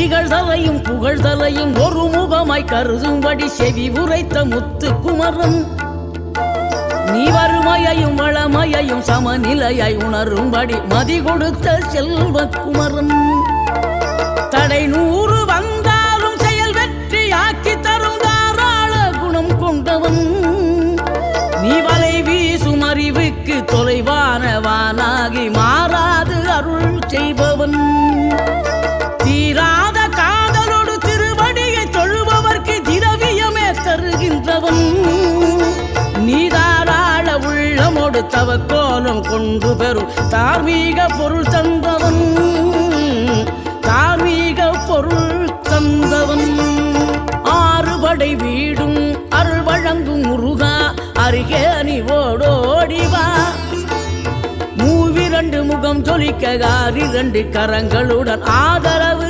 இகழ்தலையும் புகழ்தலையும் ஒரு முகமாய் கருதும்படி செவி உரைத்த முத்துக்குமரன் நீ வறுமையையும் வளமையையும் சமநிலையாய் உணரும்படி மதி கொடுத்த செல்வக்குமரன் தடை 100 வந்தாலும் செயல் வெற்றியாக்கி தரும் தாராள குணம் கொண்டவன் நீ வலை வீசும் அறிவுக்கு தொலைவானவானாகி மாறாது அருள் செய்பவன் தீராத காதலோடு திருவடியை தொழுபவர்க்கு திரவியமே தருகின்றவன் நீதாராள உள்ளமோடு தவக்கோலம் கொண்டு பெறும் தார்மீக பொருள் தந்தவன் தார்மீக பொருள் தந்தவன் ஆறுபடை வீடும் அருள் வழங்கும் முருகா அருகே நீ ஓடோடிவா மூவிரண்டு முகம் ஜொலிக்க 2 கரங்களுடன் ஆதரவு